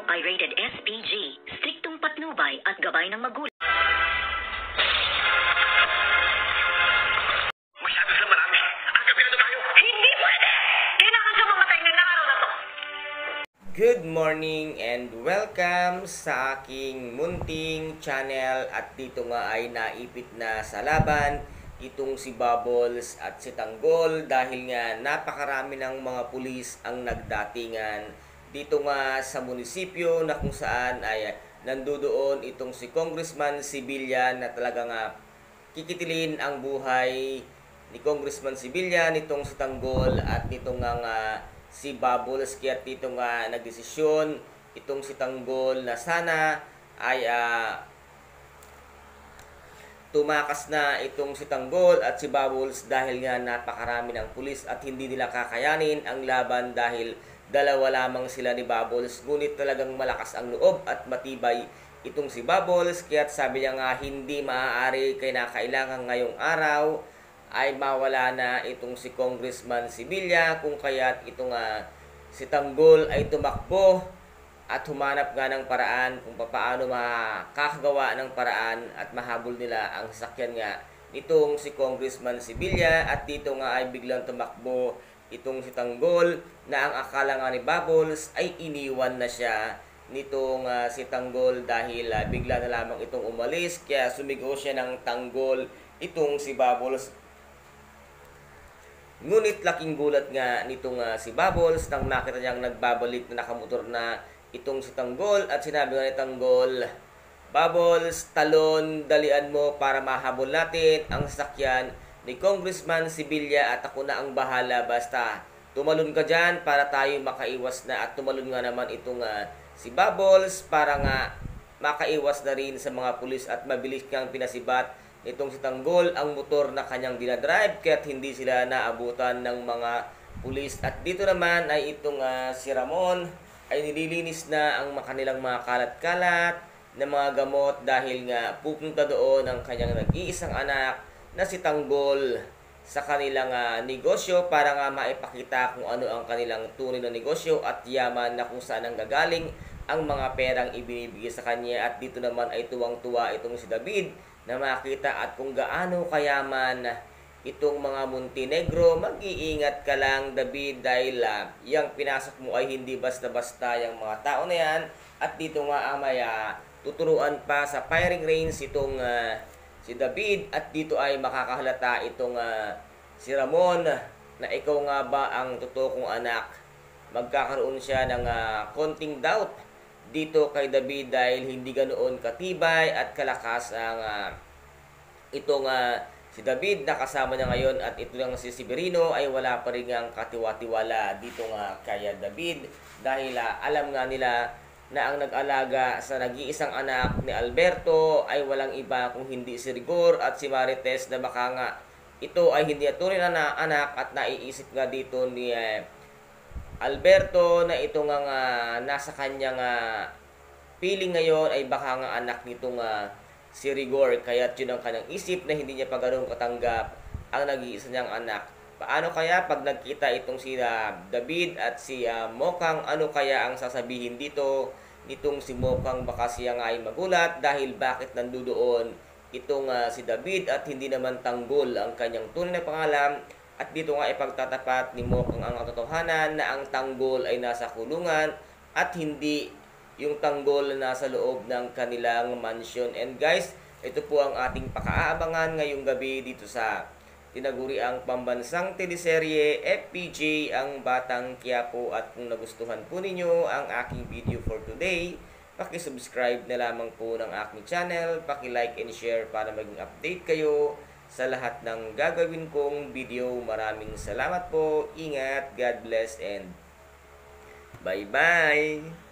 ay rated SPG, striktong patnubay at gabay ng magulang. Masyado sa marami. Agabyado tayo. Hindi pwede! Kailangan siya mamatay ng araw na to. Good morning and welcome sa aking munting channel. At dito nga ay naipit na sa laban itong si Bubbles at si Tanggol dahil nga napakarami ng mga pulis ang nagdatingan dito nga sa munisipyo na kung saan ay nandoon itong si Congressman Sibilya na talaga nga kikitilin ang buhay ni Congressman Sibilya, nitong si Tanggol at nitong nga si Bubbles. Kaya dito nga nagdesisyon itong si Tanggol na sana ay tumakas na itong si Tanggol at si Bubbles dahil nga napakarami ng pulis at hindi nila kakayanin ang laban dahil dalawa lamang sila ni Bubbles. Ngunit talagang malakas ang loob at matibay itong si Bubbles, kaya't sabi niya nga hindi maaari kaya kailangan ngayong araw ay mawala na itong si Congressman Sibilya, kung kaya't itong si Tanggol ay tumakbo at humanap nga ng paraan kung paano makakagawa ng paraan at mahabol nila ang sasakyan nga nitong si Congressman Sibilya. At dito nga ay biglang tumakbo itong si Tanggol na ang akala nga ni Bubbles ay iniwan na siya nitong si Tanggol dahil bigla na lamang itong umalis, kaya sumigaw siya ng Tanggol itong si Bubbles. Ngunit laking gulat nga nitong si Bubbles nang makita niyang nagbabalik na nakamotor na itong si Tanggol at sinabi nga ni Tanggol, "Bubbles, talon, dalian mo para mahabol natin ang sasakyan ni Congressman Sibilya at ako na ang bahala, basta tumalon ka dyan para tayo makaiwas na." At tumalon nga naman itong si Bubbles para nga makaiwas na rin sa mga pulis at mabilis kang pinasibat itong si Tanggol ang motor na kanyang dinadrive kaya't hindi sila naabutan ng mga pulis. At dito naman ay itong si Ramon ay nililinis na ang kanilang mga kalat-kalat na mga gamot dahil nga pupunta doon ang kanyang nag-iisang anak na si Tanggol sa kanilang negosyo para nga maipakita kung ano ang kanilang tunay na negosyo at yaman na kung saan ang gagaling ang mga perang ibinibigay sa kanya. At dito naman ay tuwang-tuwa itong si David na makita at kung gaano kayaman itong mga Montenegro. Mag-iingat ka lang, David, dahil yung pinasok mo ay hindi basta-basta yung mga tao na yan. At dito nga may tuturuan pa sa firing range itong si David at dito ay makakahalata itong si Ramon na ikaw nga ba ang totoo kong anak. Magkakaroon siya ng konting doubt dito kay David dahil hindi ganoon katibay at kalakas ang itong si David na kasama niya ngayon. At ito lang si Severino ay wala pa rin ang katiwa-tiwala dito nga kay David dahil alam nga nila na ang nag-alaga sa nag-iisang anak ni Alberto ay walang iba kung hindi si Rigor at si Marites na baka nga ito ay hindi tunay na anak. At naiisip nga dito ni Alberto na ito nga nasa kanyang feeling ngayon ay baka nga anak nitong si Rigor, kaya yun ang kanyang isip na hindi niya pa ganoon katanggap ang nag-iisa niyang anak. Paano kaya pag nagkita itong si David at si Mokang, ano kaya ang sasabihin dito nitong si Mokang? Baka siya nga ay magulat dahil bakit nandoon itong si David at hindi naman Tanggol ang kanyang tunay na pangalan. At dito nga ipagtatapat ni Mokang ang katotohanan na ang Tanggol ay nasa kulungan at hindi yung Tanggol na nasa loob ng kanilang mansion. And guys, ito po ang ating pakaabangan ngayong gabi dito sa tinaguriang pambansang teleserye FPJ ang Batang Quiapo. At kung nagustuhan po ninyo ang aking video for today, paki-subscribe na lamang po ng aking channel, paki-like and share para maging update kayo sa lahat ng gagawin kong video. Maraming salamat po, ingat, God bless, and bye-bye!